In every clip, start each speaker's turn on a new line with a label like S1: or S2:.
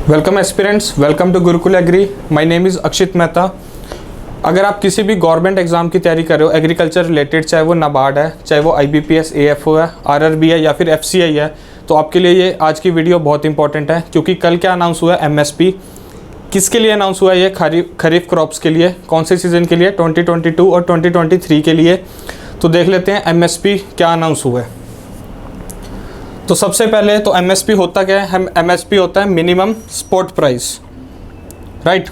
S1: Welcome aspirants, welcome to Gurukul agri. My name is Akshit Mehta. अगर आप किसी भी गवर्नमेंट एग्जाम की तैयारी कर रहे हो एग्रीकल्चर रिलेटेड, चाहे वो नाबार्ड है, चाहे वो IBPS AFO है, RRB है या फिर FCI है, तो आपके लिए ये आज की वीडियो बहुत इंपॉर्टेंट है। क्योंकि कल क्या अनाउंस हुआ है, MSP किसके लिए अनाउंस हुआ है? ये खरीफ क्रॉप्स के लिए। कौन से सीज़न के लिए? 2022 और 2023 के लिए। तो देख लेते हैं MSP क्या अनाउंस हुआ है। तो सबसे पहले तो MSP होता क्या है? MSP होता है मिनिमम सपोर्ट प्राइस, राइट।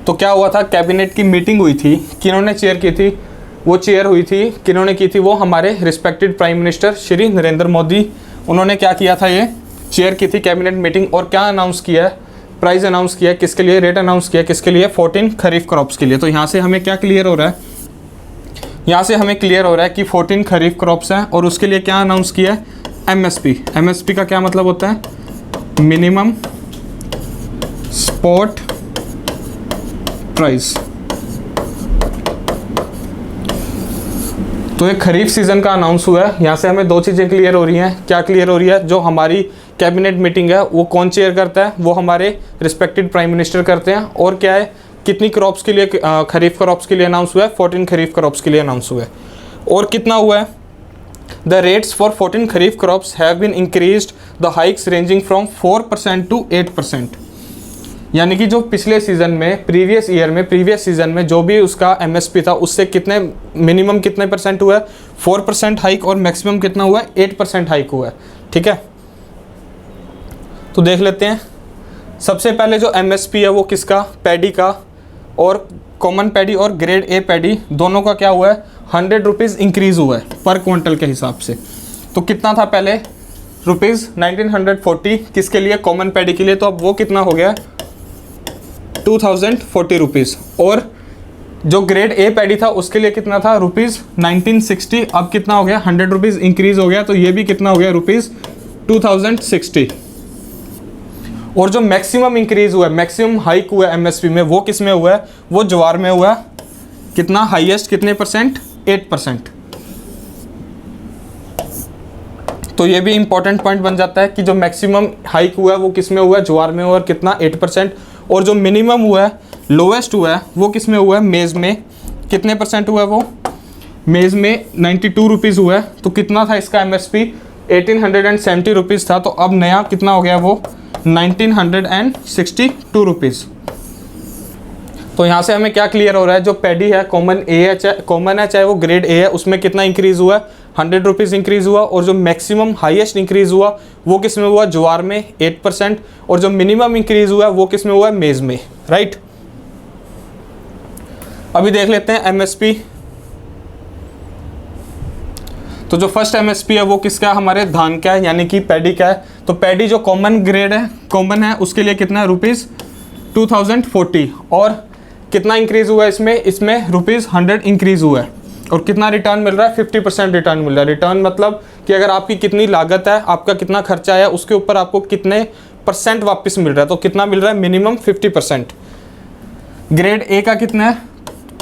S1: तो क्या हुआ था, कैबिनेट की मीटिंग हुई थी, किन्होंने चेयर की थी? वो चेयर हुई थी, किन्होंने की थी? वो हमारे respected prime minister Shri Narendra Modi. उन्होंने क्या किया था, ये चेयर की थी कैबिनेट मीटिंग। और क्या अनाउंस किया है? प्राइस अनाउंस किया है। किसके लिए? रेट अनाउंस किया किसके लिए? 14 खरीफ क्रॉप्स के लिए। तो यहाँ से हमें क्या क्लियर हो रहा है? यहाँ से हमें क्लियर हो रहा है कि 14 खरीफ क्रॉप्स हैं और उसके लिए क्या अनाउंस किया है? MSP का क्या मतलब होता है? Minimum support price. तो ये खरीफ सीजन का अनाउंस हुआ है। यहाँ से हमें दो चीज़ें क्लियर हो रही हैं। क्या क्लियर हो रही है? जो हमारी कैबिनेट मीटिंग है वो कौन चेयर करता है? वो हमारे रिस्पेक्टेड प्राइम मिनिस्टर करते हैं। और क्या है, कितनी क्रॉप्स के लिए? खरीफ क्रॉप्स के लिए अनाउंस हुआ है, 14 खरीफ क्रॉप्स के लिए अनाउंस हुआ है। और कितना हुआ है? The rates for 14 kharif crops have been increased, the hikes ranging from 4% to 8%। यानी कि जो पिछले सीजन में, प्रीवियस सीजन में जो भी उसका MSP था, उससे कितने मिनिमम कितने परसेंट हुआ है? 4% हाइक। और मैक्सिमम कितना हुआ है? 8% हाइक हुआ है। ठीक है, तो देख लेते हैं। सबसे पहले जो MSP है वो किसका? पैडी का। और कॉमन पैडी और ग्रेड A पैडी दोनों का क्या हुआ है? 100 रुपीज़ इंक्रीज़ हुआ है पर क्विंटल के हिसाब से। तो कितना था पहले? रुपीज़ 1940 किसके लिए? कॉमन पैडी के लिए। तो अब वो कितना हो गया? 2040 रुपीज़। और जो ग्रेड A पैडी था उसके लिए कितना था? रुपीज़ 1960। अब कितना हो गया? 100 रुपीज़ इंक्रीज़ हो गया। तो ये भी कितना हो गया? रुपीज़ 2060। और जो मैक्सिमम इंक्रीज़ हुआ है, मैक्सिमम हाइक हुआ है MSP में, वो किस में हुआ है? वो ज्वार में हुआ है। कितना हाईएस्ट? कितने परसेंट? 8%। तो ये भी इंपॉर्टेंट पॉइंट बन जाता है कि जो मैक्सिमम हाइक हुआ है वो किस में हुआ है? ज्वार में हुआ है। और कितना? 8%। और जो मिनिमम हुआ है, लोवेस्ट हुआ है, वो किस में हुआ है? मेज़ में। कितने परसेंट हुआ है वो? मेज़ में 92 रुपीज़ हुआ है। तो कितना था इसका MSP? 1870 रुपीज़ था। तो अब नया कितना हो गया वो? 1962 रुपीज़। तो यहाँ से हमें क्या क्लियर हो रहा है? जो पैडी है, कॉमन है, चाहे वो ग्रेड A है, उसमें कितना इंक्रीज़ हुआ है? 100 रुपीज़ इंक्रीज़ हुआ। और जो मैक्सिमम हाईएस्ट इंक्रीज़ हुआ वो किस में हुआ? ज्वार में 8%। और जो मिनिमम इंक्रीज़ हुआ वो किस में हुआ? मेज़ में, राइट। अभी देख लेते हैं MSP। तो जो फर्स्ट MSP है वो किसका? हमारे धान का है, यानी कि पैडी का है। तो पैडी जो कॉमन ग्रेड है, कॉमन है, उसके लिए कितना है? रुपीज़ 2040। और कितना इंक्रीज़ हुआ है इसमें रुपीज़ 100 इंक्रीज़ हुआ है। और कितना रिटर्न मिल रहा है? 50% रिटर्न मिल रहा है। रिटर्न मतलब कि अगर आपकी कितनी लागत है, आपका कितना खर्चा है, उसके ऊपर आपको कितने परसेंट वापस मिल रहा है। तो कितना मिल रहा है? मिनिमम 50%। ग्रेड A का कितना है?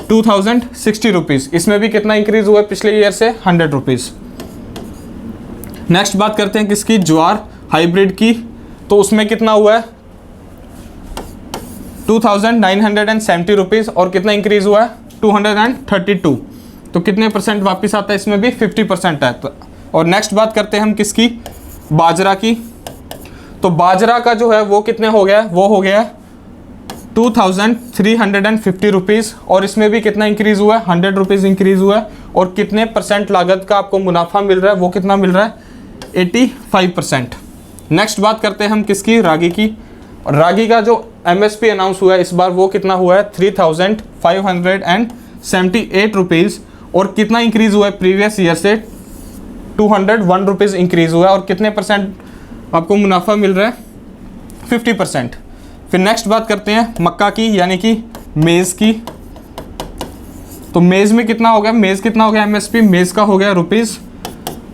S1: 2060 रुपीज़। इसमें भी कितना इंक्रीज़ हुआ है पिछले ईयर से? 100 रुपीज़। नेक्स्ट बात करते हैं किसकी? ज्वार हाइब्रिड की। तो उसमें कितना हुआ है? 2970 रुपीज़। और कितना इंक्रीज़ हुआ है? 232। तो कितने परसेंट वापस आता है? इसमें भी 50% है। और नेक्स्ट बात करते हैं हम किसकी? बाजरा की। तो बाजरा का जो है वो कितने हो गया? वो हो गया 2350 रुपीज़। और इसमें भी कितना इंक्रीज़ हुआ है? 100 रुपीज़ इंक्रीज़ हुआ है। और कितने परसेंट लागत का आपको मुनाफा मिल रहा है? वो कितना मिल रहा है? 85%। नेक्स्ट बात करते हैं हम किसकी? रागी की। और रागी का जो MSP अनाउंस हुआ है इस बार वो कितना हुआ है? 3578 रुपीज़। और कितना इंक्रीज़ हुआ है प्रीवियस ईयर से? 201 रुपीज़ इंक्रीज़ हुआ है। और कितने परसेंट आपको मुनाफा मिल रहा है? 50%। फिर नेक्स्ट बात करते हैं मक्का की, यानी कि मेज़ की। तो मेज़ में कितना हो गया? मेज़ कितना हो गया MSP? मेज़ का हो गया रुपीज़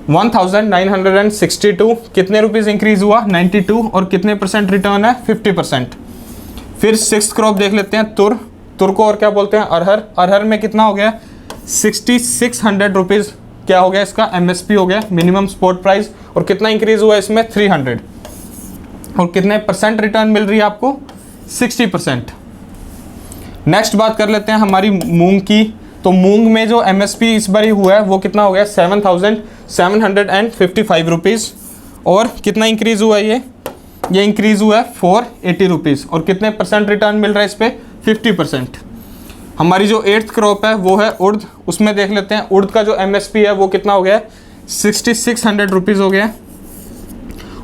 S1: 1962। कितने रुपीज़ इंक्रीज़ हुआ? 92। और कितने परसेंट रिटर्न है? 50%। फिर सिक्स्थ क्रॉप देख लेते हैं तुर। तुर को और क्या बोलते हैं? अरहर। अरहर में कितना हो गया? 6600 रुपीज़ क्या हो गया? इसका MSP हो गया, मिनिमम सपोर्ट प्राइस। और कितना इंक्रीज़ हुआ इसमें? 300। और कितने परसेंट रिटर्न मिल रही है आपको, 60%। नेक्स्ट बात कर लेते हैं हमारी मूंग की। तो मूंग में जो एमएसपी इस बार हुआ है वो कितना हो गया, 7,755 रुपीज़। और कितना इंक्रीज़ हुआ है, ये इंक्रीज़ हुआ है 480 रुपीज़। और कितने परसेंट रिटर्न मिल रहा है इस पर, 50%। हमारी जो 8th क्रॉप है वो है उर्द, उसमें देख लेते हैं उर्द का जो एमएसपी है वो कितना हो गया, 6600 रुपीज़ हो गया।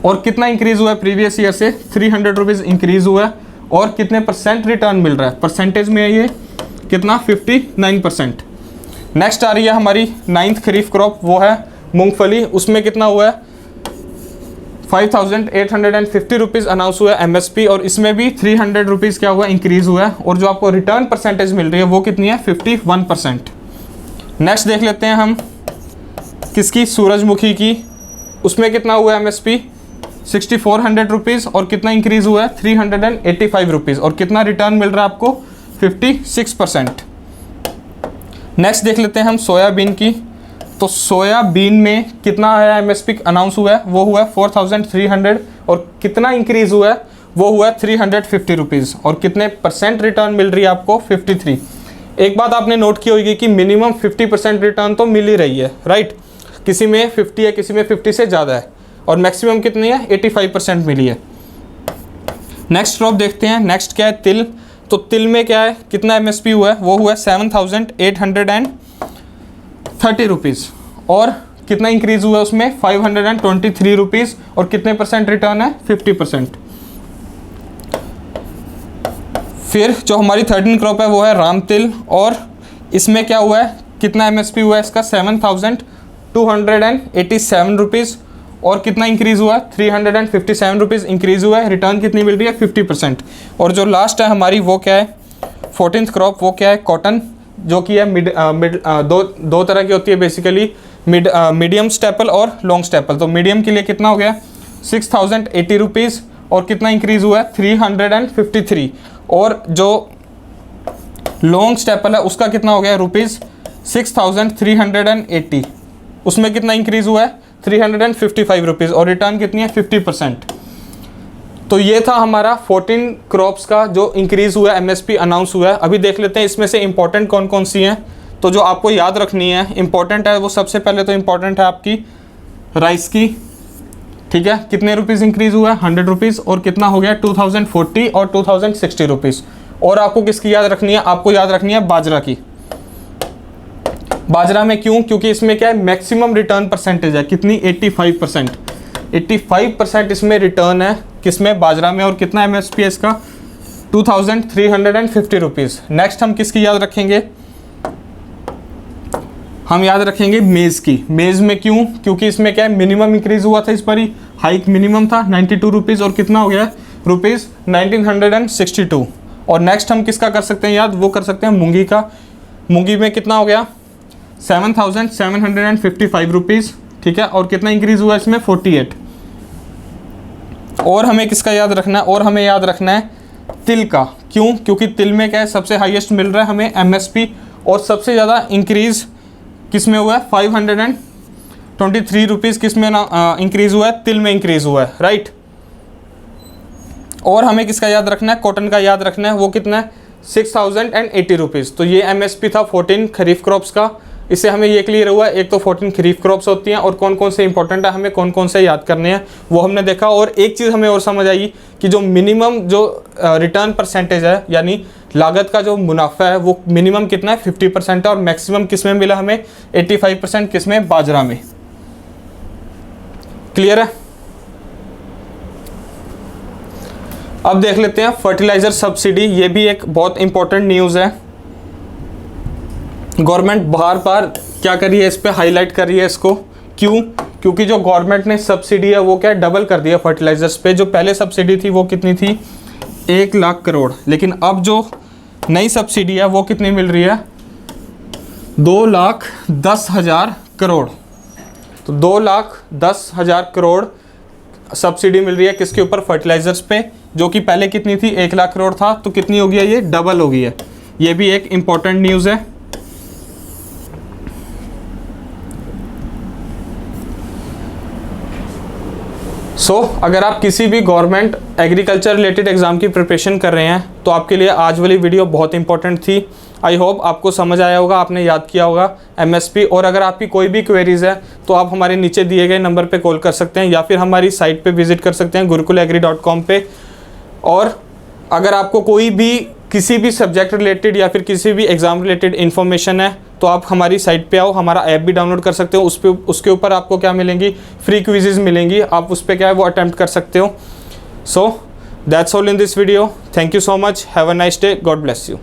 S1: और कितना इंक्रीज़ हुआ है प्रीवियस ईयर से, 300 रुपीज़ इंक्रीज़ हुआ है। और कितने परसेंट रिटर्न मिल रहा है, परसेंटेज में ये कितना, 59%। नेक्स्ट आ रही है हमारी 9th खरीफ क्रॉप, वो है मूंगफली। उसमें कितना हुआ है, 5,850 रुपीज़ अनाउंस हुआ है एमएसपी। और इसमें भी 300 रुपीज़ क्या हुआ, इंक्रीज़ हुआ है। और जो आपको रिटर्न परसेंटेज मिल रही है वो कितनी है, 51%। नेक्स्ट देख लेते हैं हम किसकी, सूरजमुखी की। उसमें कितना हुआ है एमएसपी, 6,400 रुपीज़। और कितना इंक्रीज़ हुआ है, 385 रुपीज़। और कितना रिटर्न मिल रहा है आपको, 56%। नेक्स्ट देख लेते हैं हम सोयाबीन की। तो सोयाबीन में कितना है एमएसपी अनाउंस हुआ है, वो हुआ है 4,300। और कितना इंक्रीज़ हुआ है, वो हुआ है 350 रुपीज़। और कितने परसेंट रिटर्न मिल रही है आपको, 53। एक बात आपने नोट की होगी कि मिनिमम 50% रिटर्न तो मिल ही रही है, राइट। किसी में 50 है, किसी में 50 से ज़्यादा है। और मैक्सिमम कितनी है, 85% मिली है। नेक्स्ट क्रॉप देखते हैं। नेक्स्ट क्या है, तिल। तो तिल में क्या है, कितना एमएसपी हुआ है, वो हुआ है 7,830 रुपीज़। और कितना इंक्रीज़ हुआ है उसमें, 523 रुपीज़। और कितने परसेंट रिटर्न है, 50%। फिर जो हमारी 13 क्रॉप है वो है राम तिल। और इसमें क्या हुआ है, कितना एमएसपी हुआ है इसका, 7,287 रुपीज़। और कितना इंक्रीज़ हुआ है, 357 रुपीज़ इंक्रीज़ हुआ है। रिटर्न कितनी मिल रही है, 50%। और जो लास्ट है हमारी वो क्या है, 14th क्रॉप, वो क्या है, कॉटन, जो कि है दो तरह की होती है बेसिकली, मीडियम स्टेपल और लॉन्ग स्टेपल। तो मीडियम के लिए कितना हो गया, 6,080 रुपीज़। और कितना इंक्रीज़ हुआ है, 353। और जो लॉन्ग स्टेपल है उसका कितना हो गया, रुपीज़ 6,380। उसमें कितना इंक्रीज़ हुआ है, 355 रुपीज़। और रिटर्न कितनी है, 50%। तो ये था हमारा 14 क्रॉप्स का जो इंक्रीज़ हुआ है, एमएसपी अनाउंस हुआ है। अभी देख लेते हैं इसमें से इंपॉर्टेंट कौन कौन सी हैं। तो जो आपको याद रखनी है, इंपॉर्टेंट है वो, सबसे पहले तो इंपॉर्टेंट है आपकी राइस की, ठीक है। कितने रुपीज़ इंक्रीज़ हुआ है, 100 रुपीज़। और कितना हो गया, 2040 और 2060 रुपीज़। और आपको किसकी याद रखनी है, आपको याद रखनी है बाजरा की। बाजरा में क्यों, क्योंकि इसमें क्या है, मैक्सिमम रिटर्न परसेंटेज है, कितनी, 85%। 85% इसमें रिटर्न है, किसमें, बाजरा में। और कितना एमएसपी है इसका, 2,350 रुपीज़। नेक्स्ट हम किसकी याद रखेंगे, हम याद रखेंगे मेज़ की। मेज़ में क्यों, क्योंकि इसमें क्या है, मिनिमम इंक्रीज़ हुआ था इस बार ही, हाइक मिनिमम था 92 रुपीज़। और कितना हो गया, रुपीज़ 1962। और नेक्स्ट हम किसका कर सकते हैं याद, वो कर सकते हैं मूंगी का। मूंगी में कितना हो गया, 7,755 रुपीज़, ठीक है। और कितना इंक्रीज़ हुआ इसमें, 48। और हमें किसका याद रखना है, और हमें याद रखना है तिल का। क्यों, क्योंकि तिल में क्या है, सबसे हाईएस्ट मिल रहा है हमें एमएसपी। और सबसे ज़्यादा इंक्रीज़ किस में हुआ है, 523 रुपीज़ किस में इंक्रीज़ हुआ है, तिल में इंक्रीज़ हुआ है, राइट। और हमें किसका याद रखना है, कॉटन का याद रखना है। वो कितना है, 6,080 रुपीज़। तो ये एमएसपी था 14 खरीफ क्रॉप्स का। इससे हमें ये क्लियर हुआ, एक तो 14 खरीफ क्रॉप्स होती हैं और कौन कौन से इंपॉर्टेंट है, हमें कौन कौन से याद करने हैं वो हमने देखा। और एक चीज़ हमें और समझ आई कि जो मिनिमम जो रिटर्न परसेंटेज है, यानी लागत का जो मुनाफा है, वो मिनिमम कितना है, 50% है। और मैक्सिमम किस में मिला हमें, 85%, किस में, बाजरा में। क्लियर है। अब देख लेते हैं फर्टिलाइज़र सब्सिडी। ये भी एक बहुत इंपॉर्टेंट न्यूज़ है। गवर्नमेंट बार बार क्या कर रही है, इस पे हाईलाइट कर रही है इसको। क्यों, क्योंकि जो गवर्नमेंट ने सब्सिडी है वो क्या, डबल कर दिया फर्टिलाइजर्स पे। जो पहले सब्सिडी थी वो कितनी थी, 1 लाख करोड़। लेकिन अब जो नई सब्सिडी है वो कितनी मिल रही है, 2,10,000 करोड़। तो 2,10,000 करोड़ सब्सिडी मिल रही है किसके ऊपर, फर्टिलाइजर्स पे। जो कि पहले कितनी थी, 1 लाख करोड़ था। तो कितनी हो गई है, ये डबल हो गई है। ये भी एक इंपॉर्टेंट न्यूज़ है। अगर आप किसी भी गवर्नमेंट एग्रीकल्चर रिलेटेड एग्ज़ाम की प्रिपरेशन कर रहे हैं तो आपके लिए आज वाली वीडियो बहुत इंपॉर्टेंट थी। आई होप आपको समझ आया होगा, आपने याद किया होगा MSP। और अगर आपकी कोई भी क्वेरीज़ है तो आप हमारे नीचे दिए गए नंबर पे कॉल कर सकते हैं या फिर हमारी साइट पे विज़िट कर सकते हैं gurukulagri.com पे। और अगर आपको कोई भी किसी भी सब्जेक्ट रिलेटेड या फिर किसी भी एग्ज़ाम रिलेटेड इन्फॉर्मेशन है तो आप हमारी साइट पे आओ, हमारा ऐप भी डाउनलोड कर सकते हो। उसके ऊपर आपको क्या मिलेंगी, फ्री क्विज़ेस मिलेंगी, आप उस पर क्या है वो अटैम्प्ट कर सकते हो। So that's all in this video. Thank you so much, have a nice day, God bless you.